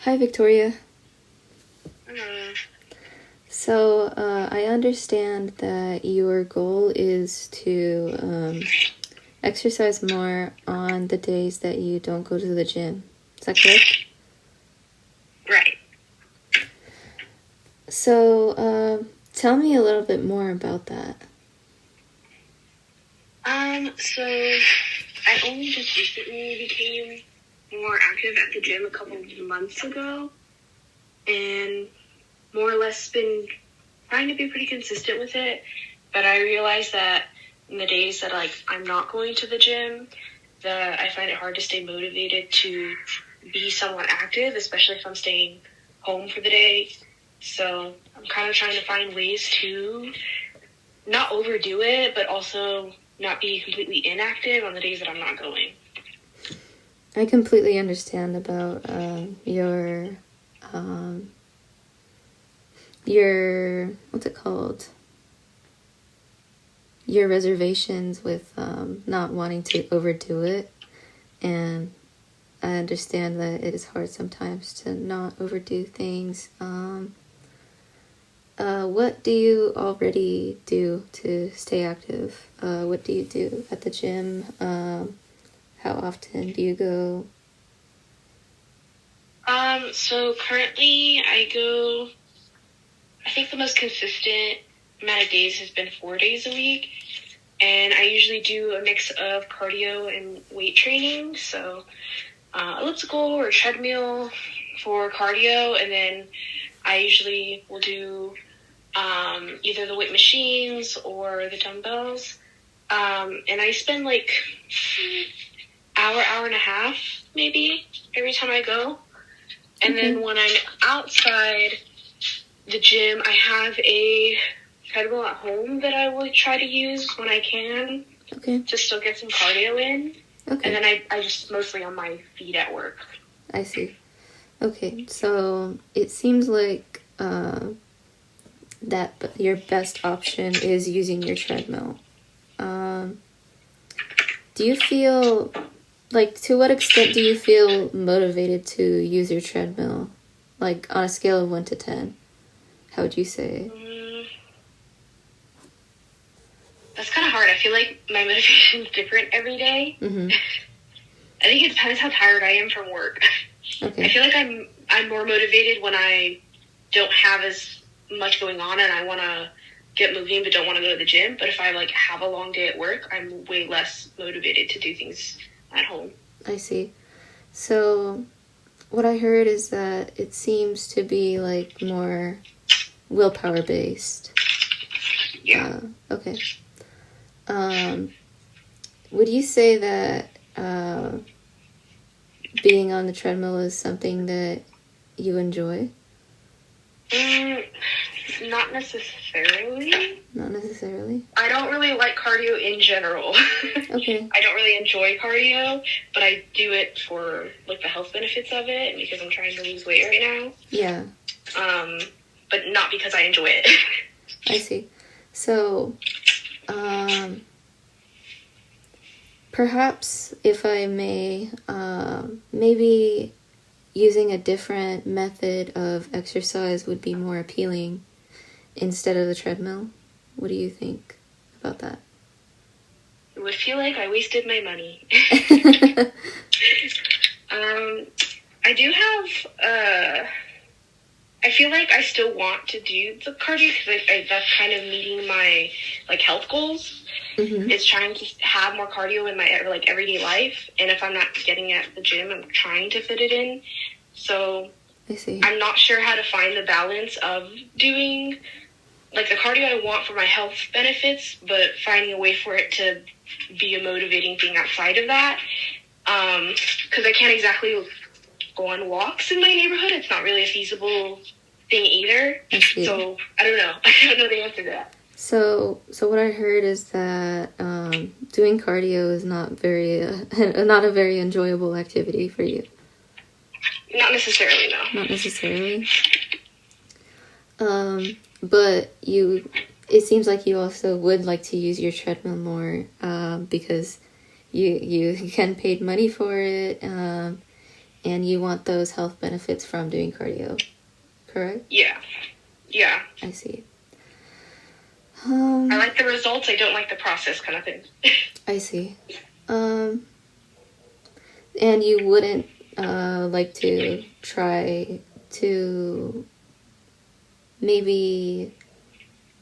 Hi, Victoria. Hello. So, I understand that your goal is to exercise more on the days that you don't go to the gym. Is that correct? Right. So, tell me a little bit more about that. So I only just recently became more active at the gym a couple of months ago, and more or less been trying to be pretty consistent with it. But I realized that in the days that I'm not going to the gym, that I find it hard to stay motivated to be somewhat active, especially if I'm staying home for the day. So I'm kind of trying to find ways to not overdo it, but also not be completely inactive on the days that I'm not going. I completely understand about your what's it called? Your reservations with not wanting to overdo it, and I understand that it is hard sometimes to not overdo things. What do you already do to stay active? What do you do at the gym? How often do you go? So currently I go, I think the most consistent amount of days has been 4 days a week. And I usually do a mix of cardio and weight training. So elliptical or treadmill for cardio. And then I usually will do either the weight machines or the dumbbells. And I spend like hour and a half maybe every time I go. And then when I'm outside the gym, I have a treadmill at home that I will try to use when I can to still get some cardio in. Okay. And then I just mostly on my feet at work. I see. Okay, so it seems like that your best option is using your treadmill. Do you feel, to what extent do you feel motivated to use your treadmill? Like, on a scale of 1 to 10, how would you say? That's kind of hard. I feel like my motivation is different every day. Mm-hmm. I think it depends how tired I am from work. Okay. I feel like I'm more motivated when I don't have as much going on and I want to get moving but don't want to go to the gym. But if I have a long day at work, I'm way less motivated to do things at home. I see. So what I heard is that it seems to be more willpower based. Yeah. Okay. Would you say that being on the treadmill is something that you enjoy? Not necessarily. Not necessarily? I don't really like cardio in general. Okay. I don't really enjoy cardio, but I do it for the health benefits of it and because I'm trying to lose weight right now. Yeah. But not because I enjoy it. I see. So, perhaps, if I may, maybe using a different method of exercise would be more appealing instead of the treadmill. What do you think about that? It would feel like I wasted my money. I do have, I feel like I still want to do the cardio because that's kind of meeting my health goals. Mm-hmm. It's trying to have more cardio in my everyday life, and if I'm not getting it at the gym, I'm trying to fit it in. So I see. I'm not sure how to find the balance of doing the cardio I want for my health benefits, but finding a way for it to be a motivating thing outside of that. Because I can't exactly go on walks in my neighborhood. It's not really a feasible thing either. So I don't know. I don't know the answer to that. So what I heard is that doing cardio is not a very enjoyable activity for you. Not necessarily, no. Not necessarily. But it seems like you also would like to use your treadmill more because you can paid money for it. and you want those health benefits from doing cardio, correct? Yeah. Yeah. I see. I like the results, I don't like the process kind of thing. I see. And you wouldn't like to try to maybe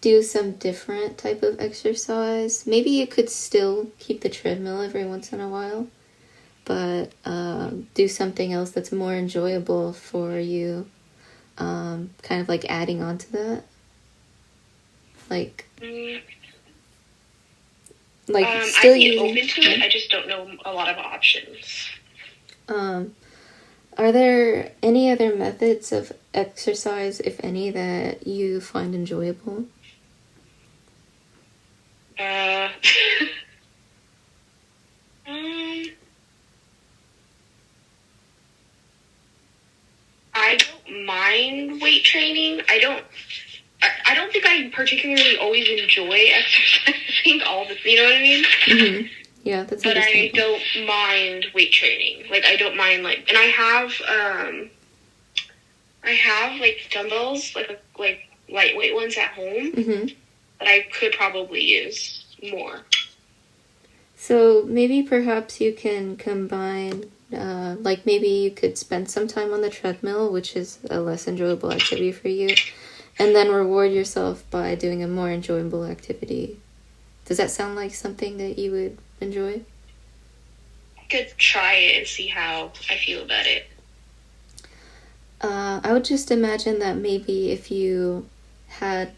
do some different type of exercise? Maybe you could still keep the treadmill every once in a while, but do something else that's more enjoyable for you, kind of like adding on to that. Like still I'd be using, open to it, I just don't know a lot of options. Are there any other methods of exercise, if any, that you find enjoyable? I don't mind weight training. I don't think I particularly always enjoy exercising all the, you know what I mean? Mm-hmm. Yeah, that's but I understandable. don't mind weight training. Like, I don't mind, like, and I have like dumbbells, like lightweight ones at home Mm-hmm. that I could probably use more. So maybe perhaps you can combine, like maybe you could spend some time on the treadmill, which is a less enjoyable activity for you, and then reward yourself by doing a more enjoyable activity. Does that sound like something that you would enjoy? I could try it and see how I feel about it. I would just imagine that maybe if you had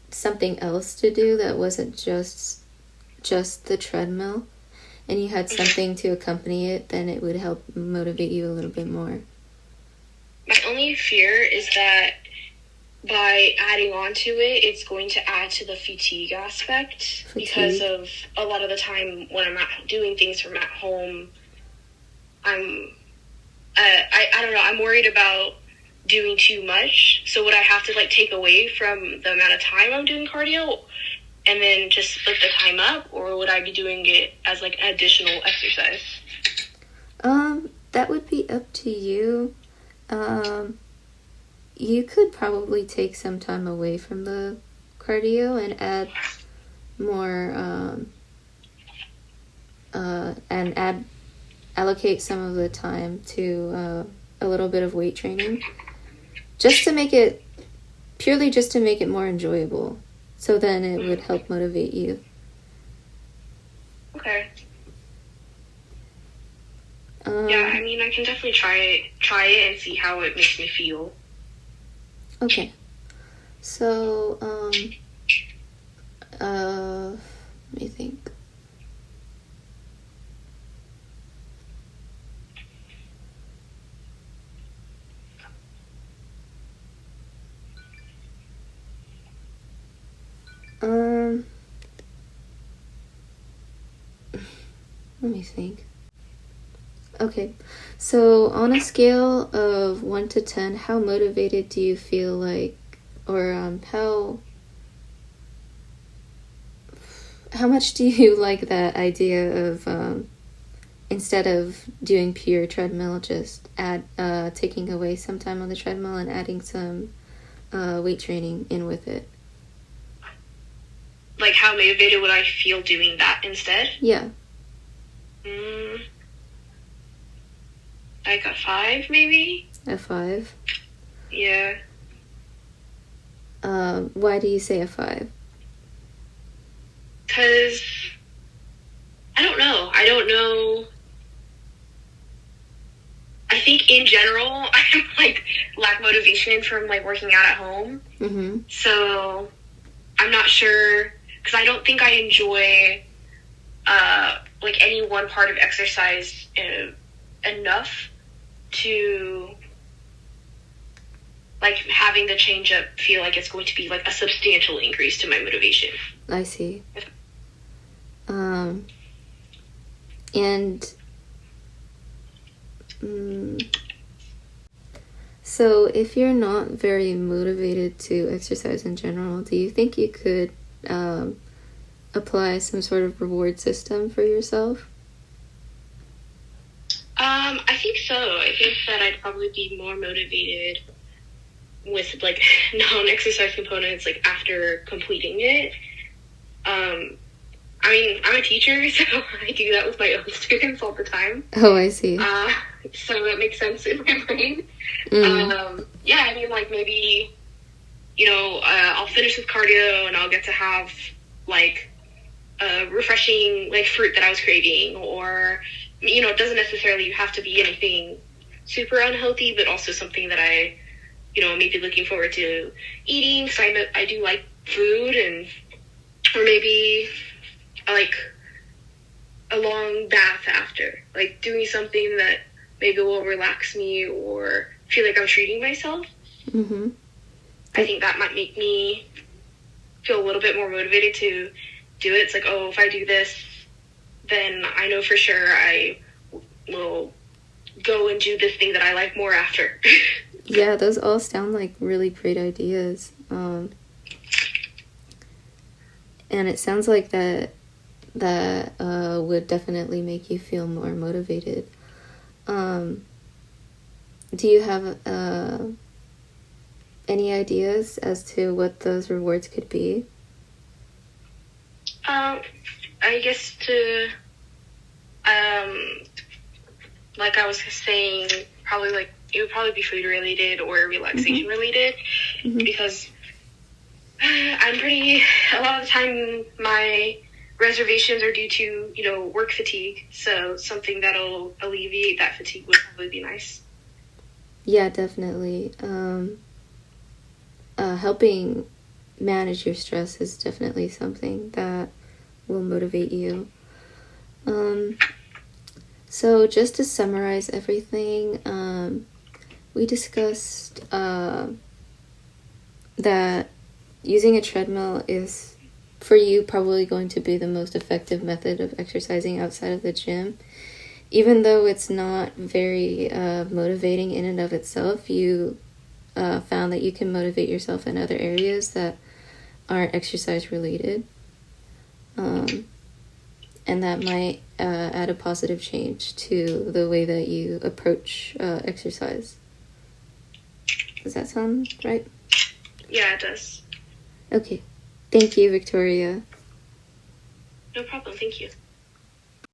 something else to do that wasn't just the treadmill, and you had something to accompany it, then it would help motivate you a little bit more. My only fear is that by adding on to it, it's going to add to the fatigue aspect. Because of a lot of the time when I'm doing things from at home, I don't know, I'm worried about doing too much. So would I have to like take away from the amount of time I'm doing cardio and then just split the time up, or would I be doing it as like an additional exercise? That would be up to you. You could probably take some time away from the cardio and add more, and allocate some of the time to a little bit of weight training, just to make it more enjoyable. So then it would help motivate you. Okay. Yeah, I mean, I can definitely try it and see how it makes me feel. Okay. So, let me think. Let me think. Okay, so on a scale of 1 to 10, how motivated do you feel like, or how much do you like that idea of, instead of doing pure treadmill, just taking away some time on the treadmill and adding some weight training in with it? Like, how motivated would I feel doing that instead? Yeah. Like a 5, maybe? A 5? Yeah. Why do you say a 5? Because I don't know. I think in general, I'm like lack motivation from like working out at home. Mm-hmm. So I'm not sure, because I don't think I enjoy like any one part of exercise enough to like having the change up feel like it's going to be like a substantial increase to my motivation. I see. So if you're not very motivated to exercise in general, do you think you could apply some sort of reward system for yourself? I think so. I think that I'd probably be more motivated with like non-exercise components like after completing it. I mean, I'm a teacher, so I do that with my own students all the time. Oh, I see. So that makes sense in my brain. Yeah, I mean, like maybe, I'll finish with cardio and I'll get to have like a refreshing like fruit that I was craving, or it doesn't necessarily have to be anything super unhealthy, but also something that I, maybe looking forward to eating. So I do like food, or maybe like a long bath after, like doing something that maybe will relax me or feel like I'm treating myself. Mm-hmm. I think that might make me feel a little bit more motivated to do it. It's like, oh, if I do this, then I know for sure I will go and do this thing that I like more after. Yeah, those all sound like really great ideas. And it sounds like that would definitely make you feel more motivated. Do you have any ideas as to what those rewards could be? I guess like I was saying, probably like it would probably be food related or relaxation related, because a lot of the time my reservations are due to, work fatigue. So something that'll alleviate that fatigue would probably be nice. Yeah, definitely. Helping manage your stress is definitely something that will motivate you. So just to summarize everything, we discussed that using a treadmill is, for you, probably going to be the most effective method of exercising outside of the gym. Even though it's not very motivating in and of itself, you found that you can motivate yourself in other areas that aren't exercise related. And that might add a positive change to the way that you approach exercise. Does that sound right? Yeah, it does. Okay. Thank you, Victoria. No problem. Thank you.